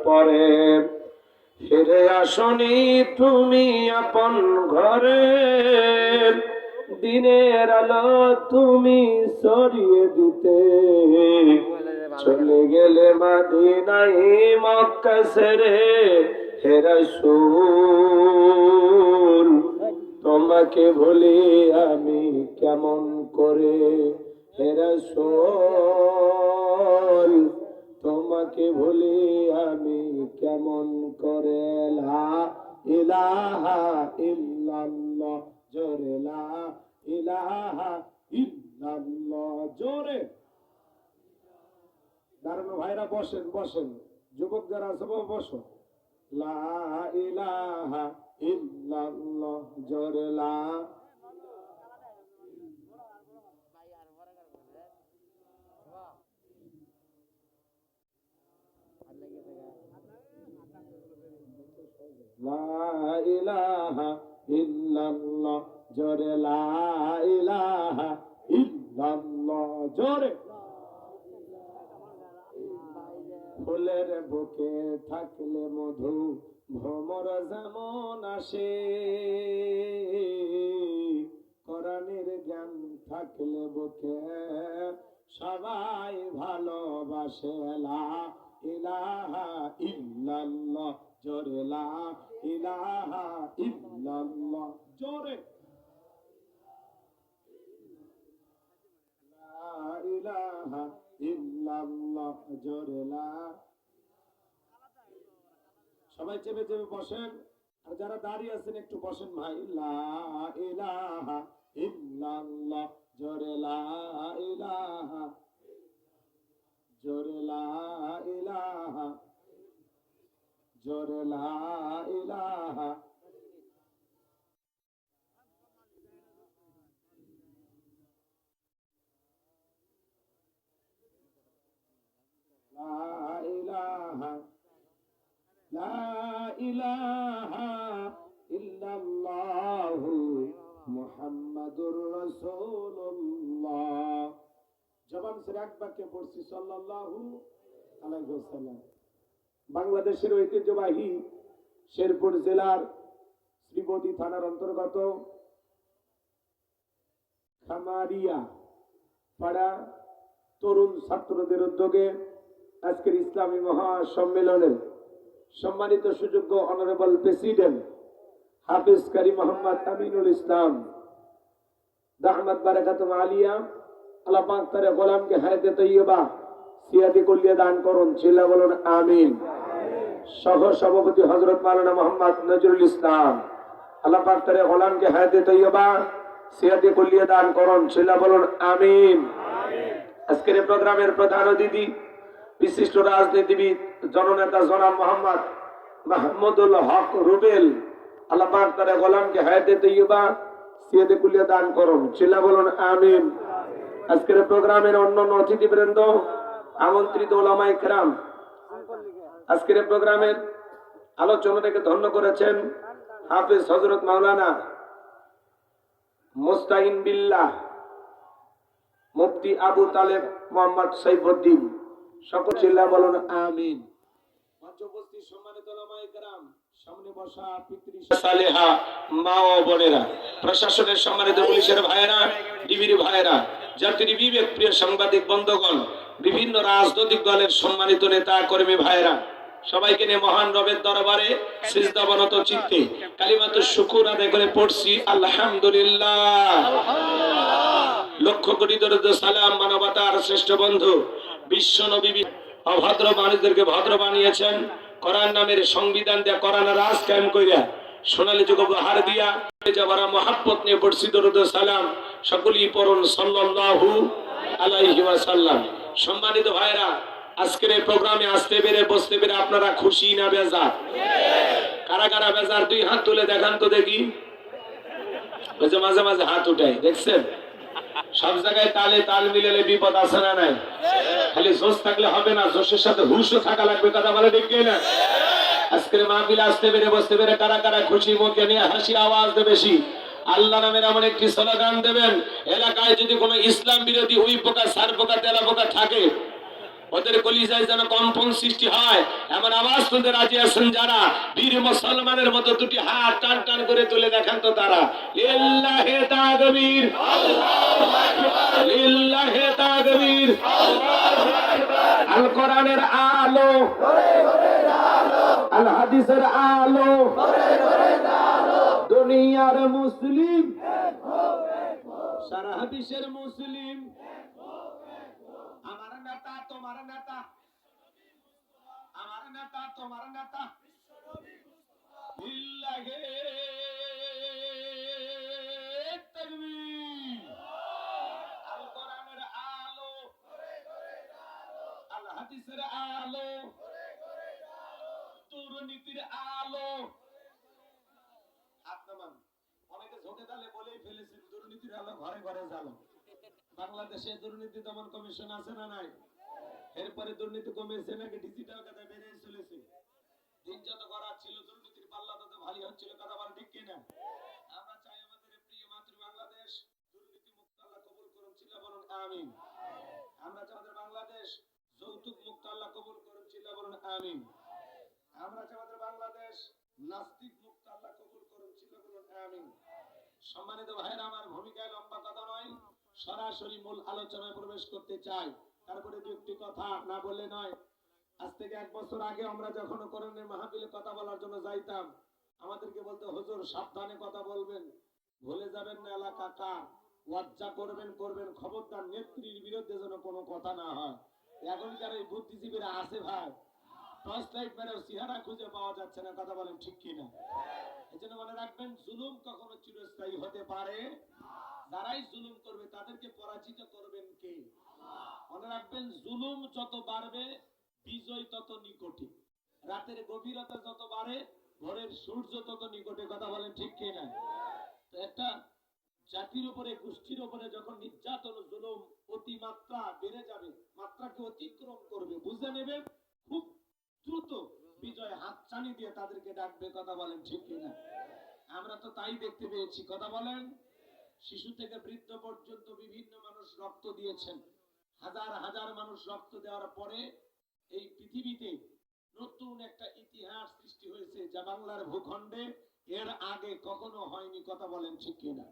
পরে ফিরে আসনি তুমি আপন ঘরে, দিনের আলো তুমি ছড়িয়ে দিতে চলে গেলে মদিনায় মক্কা ছেড়ে। হে রাসূল তোমাকে ভুলি আমি কেমন করে, হে রাসূল তোমাকে ভুলি আমি কেমন করে। লা ইলাহা ইল্লাল্লাহ জোরে, লা ইলাহা ইল্লাল্লাহ জোরে। দাঁড়ানো ভাইরা বসেন বসেন, যুবক যারা আছে বসো। লা ইলাহা ইল্লাল্লাহ জোরে, লা ইলাহা ইল্লাল্লাহ জোরে, লা ইলাহা ইল্লাল্লাহ জোরে। ফুলের বুকে থাকলে মধু ভ্রমর যেমন আসে, কোরআনের জ্ঞান থাকলে বুকে সবাই ভালোবাসে। লা ইলাহা ইল্লাল্লাহ জোরে, লা ইলাহা ইল্লাল্লাহ জোরে, লা ইলাহা ইল্লাল্লাহ জোরে। লা সবাই চেপে চেপে বসেন, আর যারা দাঁড়িয়ে আছেন একটু বসেন ভাই। লা ইলাহা ইল্লাল্লাহ জোরে, লা ইলাহা জোরে, লা ইলাহা জোরে, লা ইলাহা লা ইলাহা লা ইলাহা ইল্লাল্লাহু মুহাম্মাদুর রাসূলুল্লাহ। জবান ছেড়ে এক বাক্যে পড়ছি সাল্লাল্লাহু আলাইহি ওয়াসাল্লাম। বাংলাদেশের ঐতিহ্যবাহী শেরপুর জেলার শ্রীবতী থানার অন্তর্গত খামারিয়া পাড়া তরুণ ছাত্রদের উদ্যোগে আজকের ইসলামী মহাসম্মেলনে সম্মানিত সুযোগ্য অনারেবল প্রেসিডেন্ট হাফিজ কারি মোহাম্মদ আমিনুল ইসলাম দাহমাত বারাকাতুম আলিয়া আল্লাহ পাক তার গোলামকে হায়াতে তৈয়বা সিয়াতি কুল্লিয়া দান করুন, চিল্লা বলুন আমিন। সহ সভাপতি হযরত মাওলানা মোহাম্মদ নজরুল ইসলাম, আল্লাহ পাক তার গোলামকে হায়াতে তৈয়বা সিয়াতি কুল্লিয়া দান করুন, চিল্লা বলুন আমিন। আজকের প্রোগ্রামের প্রধান অতিথি বিশিষ্ট রাজনীতিবিদ জননেতা জনাব মোহাম্মদ মাহমুদুল হক রুবেল, আল্লাহ পাক তার গোলামকে হায়াতে তৈয়বা সিয়াতে কুল্লিয়া দান করুন, চিল্লা বলুন আমিন। আজকের প্রোগ্রামের অন্যান্য অতিথিবৃন্দ, আমন্ত্রিত ওলামায়ে কেরাম, আজকের প্রোগ্রামের আলোচনাটাকে ধন্য করেছেন হাফেজ হযরত মাওলানা মুস্তাইন বিল্লাহ মুফতি আবু তালেব মোহাম্মদ সাইফুদ্দিন, সকল চিল্লা বলুন আমিন। মঞ্চ উপস্থিত সম্মানিত ওলামায়ে কেরাম, সামনে বসা পিতৃ সালেহা মা ও বোনেরা, প্রশাসনের সম্মানিত পুলিশের ভাইয়েরা, ডিবির ভাইয়েরা, জাতির বিবেক প্রিয় সাংবাদিক বন্ধুগণ, বিভিন্ন রাজনৈতিক দলের সম্মানিত নেতা কর্মী ভাইয়েরা, সবাইকে নিয়ে মহান রবের দরবারে সিজদাবনত চিত্তে কালিমাতুশ শুকুর আদায় করে পড়ছি আলহামদুলিল্লাহ। লক্ষ কোটি দরুদ সালাম মানবতার শ্রেষ্ঠ বন্ধু বিশ্ব নবী অভদ্র মানুষদেরকে ভদ্র বানিয়েছেন, কোরআন নামের সংবিধান দিয়া কোরআন রাজ কায়েম কইরা সোনালী যুগ উপহার দিয়া যারা মহাব্বত নিয়ে পড়ছি দরুদ সালাম সকলেই পড়ুন সাল্লাল্লাহু আলাইহি ওয়াসাল্লাম। সম্মানিত ভাইরা, আজকের এই প্রোগ্রামে আসতে পেরে বসতে পেরে আপনারা খুশি না বেজার? কারা কারা বেজার দুই হাত তুলে দেখান তো দেখি। ওই যে মাঝে মাঝে হাত উঠাই, দেখছেন? সব জায়গায় তালে তাল মিলালে বিপদ আছে না নাই? খালি জোশ থাকলে হবে না, জোশের সাথে হুশও থাকা লাগবে, কথা বলে ঠিক না? আজকের মাহফিলে আসতে পেরে বসতে পেরে কারা কারা খুশি মুখে নিয়ে হাসি আওয়াজ দেবে বেশি? আল্লাহ নামের এমন একটি স্লোগান দেবেন, এলাকায় যদি কোনো ইসলাম বিরোধী উই পোকা সার পোকা তেলা পোকা থাকে ওদের কলিজায় যেন কম্পন সৃষ্টি হয় এমন আওয়াজ তুলতে রাজি আছেন যারা? বীর মুসলমানের মতো দুটি হাত টান টান করে তুলে দেখান তো তারা। লিল্লাহি তাকবীর, লিল্লাহি তাকবীর। আল কোরআনের আলো, আল হাদিসের আলো, দুনিয়ার মুসলিম, সারা বিশ্বের মুসলিম। আমার নেতা তোমার নেতা, আমার নেতা তোমার নেতা। লিল্লাহি তাকবীর। আল কোরআনের আলো, আল হাদিসের আলো, দুর্নীতির আলো। হাত নামান। অনেকে ঝোঁকে তালে বলেই ফেলেছেন দুর্নীতির আলো ঘরে ঘরে জ্বালো। বাংলাদেশে দুর্নীতি দমন কমিশন আছে না নাই? এরপরে দুর্নীতি কমেছে নাকি ডিজিটাল কথা বেড়ে চলেছে? দিন যত করা ছিল দুর্নীতির পাল্লা তত ভারী হচ্ছিল, কথা বল ঠিক কিনা? আমরা চাই আমাদের প্রিয় মাতৃ বাংলাদেশ দুর্নীতি মুক্ত আল্লাহ কবুল করুন, চিল্লা বলুন আমিন। আমরা চাই আমাদের বাংলাদেশ যৌতুক মুক্ত আল্লাহ কবুল করুন, চিল্লা বলুন আমিন। আমরা চাই আমাদের বাংলাদেশ নাস্তিক মুক্ত আল্লাহ কবুল করুন, চিল্লা বলুন আমিন। সম্মানিত ভাইরা আমার, ভূমিকায় লম্বা কথা নয়, সরাসরি মূল আলোচনায় প্রবেশ করতে চাই। তারপরে দু একটি কথা না বললে নয়। আজ থেকে 1 বছর আগে আমরা যখন কোরআনের মাহফিলে কথা বলার জন্য যাইতাম, আমাদেরকে বলতে, হুজুর সাবধানে কথা বলবেন, ভুলে যাবেন না এলাকা কার, লজ্জা করবেন, খবরদার নেত্রীর বিরুদ্ধে যেন কোনো কথা না হয়। এখনকার এই বুদ্ধিজীবীরা আছে ভাই, টর্চ লাইট মেরেও চেহারা খুঁজে পাওয়া যাচ্ছে না, কথা বলেন ঠিক কিনা? এজন্য মনে রাখবেন, জুলুম কখনো চিরস্থায়ী হতে পারে। যারাই জুলুম করবে তাদেরকে পরাজিত করবেন কে? মনে রাখবেন, জুলুম যত বাড়বে বিজয় তত নিকটে, রাতের গভীরতা যত বাড়ে ভোরের সূর্য তত নিকটে, কথা বলেন ঠিক কিনা? তো একটা জাতির উপরে, গোষ্ঠীর উপরে যখন নির্যাতন জুলুম অতিমাত্রা বেড়ে যাবে, মাত্রাকে অতিক্রম করবে, বুঝে নেবে, খুব দ্রুত বিজয় হাতছানি দিয়ে তাদেরকে ডাকবে, কথা বলেন ঠিক কিনা? আমরা তো তাই দেখতে পেয়েছি, কথা বলেন। শিশু থেকে বৃদ্ধ পর্যন্ত বিভিন্ন মানুষ রক্ত দিয়েছেন। হাজার হাজার মানুষ রক্ত দেওয়ার পরে এই পৃথিবীতে নতুন একটা ইতিহাস সৃষ্টি হয়েছে, যা বাংলার ভূখণ্ডে এর আগে কখনো হয়নি, কথা বলেন ঠিক কিনা?